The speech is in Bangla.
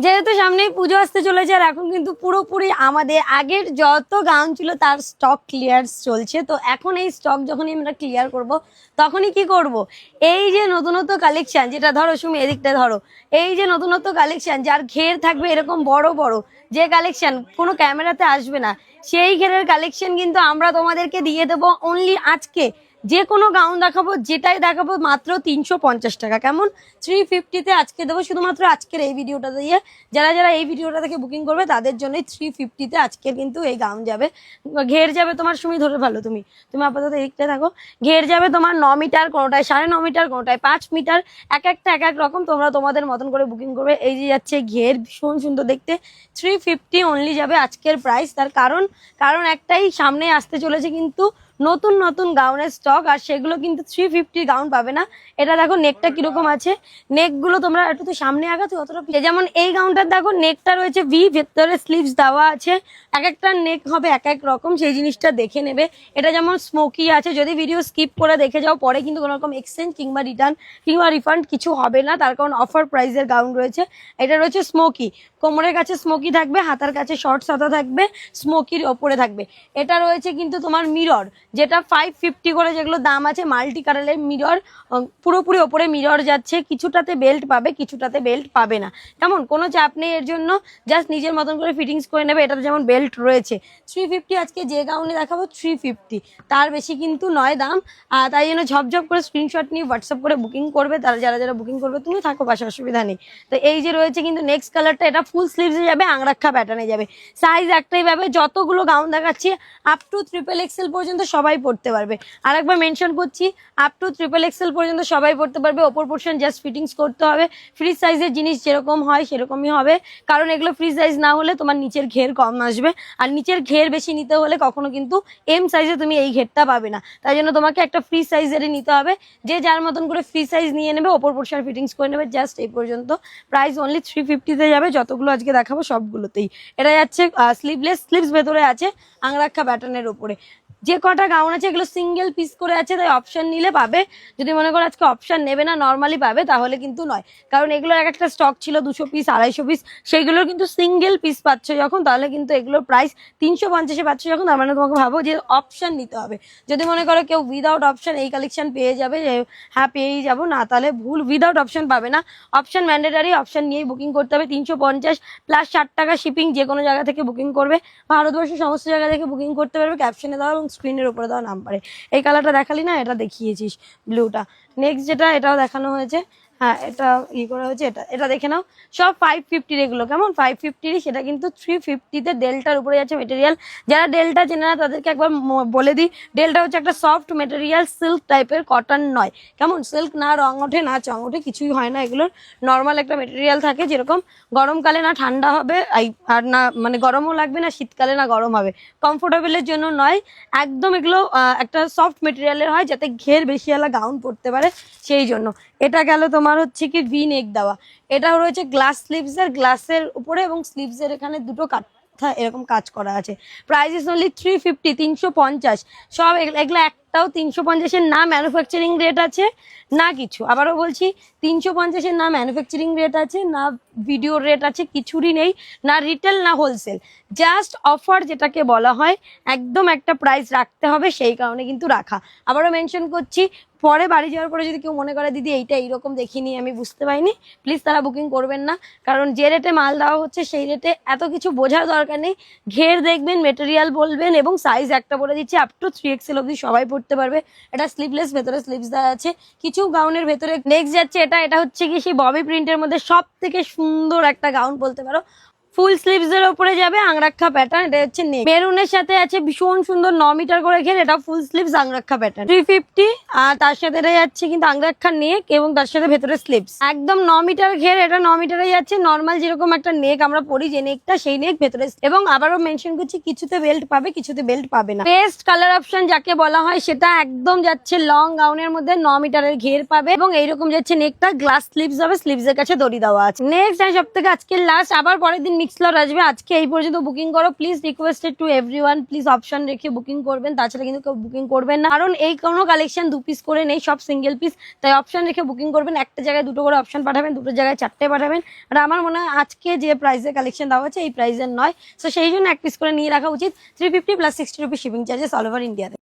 যেহেতু সামনেই পুজো আসতে চলেছে আর এখন কিন্তু পুরোপুরি আমাদের আগের যত গাউন ছিল তার স্টক ক্লিয়ার চলছে। তো এখন এই স্টক যখনই আমরা ক্লিয়ার করব তখনই কি করব, এই যে নতুনত্ব কালেকশন, যেটা ধরো সুমি এদিকটা ধরো, এই যে নতুনত্ব কালেকশন যার ঘের থাকবে এরকম বড় বড়, যে কালেকশন কোনো ক্যামেরাতে আসবে না, সেই ঘেরের কালেকশন কিন্তু আমরা তোমাদেরকে দিয়ে দেবো অনলি আজকে। যে কোনো গাউন দেখাবো, যেটাই দেখাবো মাত্র 350 টাকা। কেমন? 350-তে আজকে দেবো, শুধুমাত্র আজকের এই ভিডিওটা দিয়ে। যারা যারা এই ভিডিওটা থেকে বুকিং করবে তাদের জন্যই 350-তে আজকের কিন্তু এই গাউন যাবে। ঘের যাবে তোমার, সুমি ধরে ভালো, তুমি তুমি আপাতত এইটা থাকো। ঘের যাবে তোমার 9 মিটার, কোনোটায় 9.5 মিটার, কোনোটায় 5 মিটার, এক একটা এক এক রকম। তোমরা তোমাদের মতন করে বুকিং করবে। এই যে যাচ্ছে ঘের, ভীষণ সুন্দর দেখতে, 350 অনলি যাবে আজকের প্রাইস। তার কারণ একটাই, সামনে আসতে চলেছে কিন্তু নতুন নতুন গাউনের স্টক, আর সেগুলো কিন্তু 350 গাউন পাবে না। এটা দেখো নেকটা কিরকম আছে, নেক গুলো তোমরা একটু তো সামনে আগাতে অতটা, যেমন এই গাউনটার দেখো নেকটা রয়েছে ভি, ভেতরে স্লিভস দেওয়া আছে, এক একটা নেক হবে এক এক রকম, সেই জিনিসটা দেখে নেবে। এটা যেমন স্মোকি আছে, যদি ভিডিও স্কিপ করে দেখে যাও পরে কিন্তু কোনো রকম এক্সচেঞ্জ কিংবা রিটার্ন কিংবা রিফান্ড কিছু হবে না, তার কারণ অফার প্রাইসের গাউন রয়েছে। এটা রয়েছে স্মোকি, কোমরের কাছে স্মোকি থাকবে, হাতার কাছে শর্ট হাতা থাকবে, স্মোকির ওপরে থাকবে। এটা রয়েছে কিন্তু তোমার মিরর, যেটা 550 করে যেগুলো দাম আছে, মাল্টি কালারের মিরর, পুরোপুরি ওপরে মিরর যাচ্ছে, কিছুটাতে বেল্ট পাবে কিছুটাতে বেল্ট পাবে না। কেমন? কোনো চাপ নেই এর জন্য, জাস্ট নিজের মতন করে ফিটিংস করে নেবে। এটাতে যেমন বেল্ট রয়েছে। 350 আজকে যে গাউনে দেখাবো 350, তার বেশি কিন্তু নয় দাম। তাই জন্য ঝপঝপ করে স্ক্রিনশট নিয়ে হোয়াটসঅ্যাপ করে বুকিং করবে। তারা যারা যারা বুকিং করবে, তুমি থাকো পাশে, অসুবিধা নেই। তো এই যে রয়েছে কিন্তু নেক্সট কালারটা, এটা ফুল স্লিভসে যাবে, আংরাক্ষা প্যাটার্নে যাবে। সাইজ একটাই পাবে, যতগুলো গাউন দেখাচ্ছি আপ টু XXL পর্যন্ত সবাই পড়তে পারবে। আর একবার মেনশন করছি, আপ টু XXL পর্যন্ত সবাই পড়তে পারবে। ওপর পোর্শন জাস্ট ফিটিংস করতে হবে। ফ্রি সাইজের জিনিস যেরকম হয় সেরকমই হবে, কারণ এগুলো ফ্রি সাইজ না হলে তোমার নিচের ঘের কম আসবে, আর নিচের ঘের বেশি নিতে হলে কখনো কিন্তু এম সাইজে তুমি এই ঘেরটা পাবে না। তাই জন্য তোমাকে একটা ফ্রি সাইজেরই নিতে হবে। যে যার মতন করে ফ্রি সাইজ নিয়ে নেবে, ওপর পোর্শন ফিটিংস করে নেবে। জাস্ট এই পর্যন্ত প্রাইস অনলি 350-তে যাবে, যতগুলো আজকে দেখাবো সবগুলোতেই। এটা যাচ্ছে স্লিভলেস, স্লিভস ভেতরে আছে আংরাক্ষা প্যাটার্নের উপরে। যে কটা গাউন আছে এগুলো সিঙ্গেল পিস করে আছে, তাই অপশন নিলে পাবে। যদি মনে করো আজকে অপশন নেবে না, নর্মালি পাবে, তাহলে কিন্তু নয়। কারণ এগুলোর এক একটা স্টক ছিল 200 পিস, 250 পিস, সেইগুলোর কিন্তু সিঙ্গেল পিস পাচ্ছ যখন, তাহলে কিন্তু এগুলোর প্রাইস 350-এ পাচ্ছ যখন, তার মানে তোমাকে ভাবো যে অপশন নিতে হবে। যদি মনে করো কেউ উইদাউট অপশন এই কালেকশন পেয়ে যাবে, হ্যাঁ পেয়েই যাবো, না তাহলে ভুল, উইদাউট অপশন পাবে না। অপশন ম্যান্ডেটারি, অপশন নিয়েই বুকিং করতে হবে। 350 প্লাস 60 টাকা শিপিং, যে কোনো জায়গা থেকে বুকিং করবে, ভারতবর্ষের সমস্ত জায়গা থেকে বুকিং করতে পারবে। ক্যাপশনে দেওয়া এবং স্ক্রিনের উপরে দেওয়া নাম্বারে। এই কালারটা দেখালি না, এটা দেখিয়েছিস ব্লুটা। নেক্সট যেটা, এটাও দেখানো হয়েছে, হ্যাঁ এটা ই করা হয়েছে, এটা এটা দেখে নাও। সব 550 এগুলো, কেমন? 550, সেটা কিন্তু 350-তে ডেল্টার উপরে যাচ্ছে মেটেরিয়াল। যারা ডেল্টা চেনে না তাদেরকে একবার বলে দিই, ডেল্টা হচ্ছে একটা সফট মেটেরিয়াল, সিল্ক টাইপের, কটন নয়। কেমন? সিল্ক না রং ওঠে না চং ওঠে, কিছুই হয় না এগুলোর। নর্মাল একটা মেটেরিয়াল থাকে, যেরকম গরমকালে না ঠান্ডা হবে আর না মানে গরমও লাগবে না, শীতকালে না গরম হবে। কমফোর্টেবলের জন্য নয় একদম, এগুলো একটা সফট মেটেরিয়ালের হয়, যাতে ঘের বেশিওয়ালা গাউন পরতে পারে, সেই জন্য। এটা গেল তোমার হচ্ছে কি ভি নেক দেওয়া। এটাও রয়েছে গ্লাস স্লিভসের, গ্লাসের উপরে এবং স্লিভসের এখানে দুটো এরকম কাজ করা আছে। Price is only 350, 350। সব এগুলো একটাও 350-এর না ম্যানুফ্যাকচারিং রেট আছে না কিছু। আবারও বলছি, 350-এর না ম্যানুফ্যাকচারিং রেট আছে, না ভিডিও রেট আছে, কিছুরই নেই, না রিটেল না হোলসেল, জাস্ট অফার যেটাকে বলা হয়। একদম একটা প্রাইস রাখতে হবে, সেই কারণে কিন্তু রাখা। আবারও মেনশন করছি, পরে বাড়ি যাওয়ার পরে যদি কেউ মনে করে দিদি এইটা এইরকম দেখিনি, আমি বুঝতে পারিনি, প্লিজ তারা বুকিং করবেন না। কারণ যে রেটে মাল দেওয়া হচ্ছে সেই রেটে এত কিছু বোঝার দরকার নেই। ঘের দেখবেন, মেটেরিয়াল বলবেন, এবং সাইজ একটা বলে দিচ্ছি, আপ টু 3XL অবধি সবাই পড়তে পারবে। এটা স্লিভলেস, ভেতরে স্লিভস দেওয়া আছে কিছু গাউনের ভেতরে। নেক্সট যাচ্ছে এটা হচ্ছে কি সেই ববি প্রিন্টের মধ্যে সব থেকে সুন্দর একটা গাউন বলতে পারো। ফুল স্লিভস এর উপরে যাবে আংরাক্ষা প্যাটার্ন। এটা হচ্ছে নেক, মেরুনের সাথে আছে ভীষণ সুন্দর 9 মিটার করে ঘের। এটা ফুল স্লিভস আংরাক্ষা প্যাটার্ন, 350। আর তার সাথে এটা যাচ্ছে কিন্তু আংরাক্ষা নেক, এবং তার সাথে ভেতরে স্লিভস, একদম 9 মিটার ঘের। এটা 9 মিটারে যাচ্ছে, নর্মাল যেরকম একটা নেক আমরা পরি যে নেকটা, সেই নেক ভেতরে। এবং আবারও মেনশন করছি, কিছুতে বেল্ট পাবে, কিছুতে বেল্ট পাবে না। বেস্ট কালার অপশন যাকে বলা হয়, সেটা একদম যাচ্ছে লং গাউনের মধ্যে 9 মিটারের ঘের পাবে, এবং এইরকম যাচ্ছে নেকটা, গ্লাস স্লিভস হবে, স্লিভস এর কাছে দড়ি দেওয়া আছে। নেক্সট সব থেকে আজকে লাস্ট, আবার পরের দিন মিক্স লট আসবে। আজকে এই পর্যন্ত বুকিং করো please, requested to everyone, please option রেখে বুকিং করবেন, তাছাড়া কিন্তু কেউ বুকিং করবেন না, কারণ এই কোনো কালেকশন 2 পিস করে নেই, সব সিঙ্গেল পিস, তাই অপশন রেখে বুকিং করবেন। একটা জায়গায় 2টো করে অপশন পাঠাবেন, 2টো জায়গায় 4টে পাঠাবেন। আর আমার মনে হয় আজকে যে প্রাইসে কালেকশন দেওয়া হচ্ছে এই প্রাইসের নয়, তো সেই জন্য 1 পিস করে নিয়ে রাখা উচিত। 350 + 60 rupees shipping charges all over ইন্ডিয়াতে।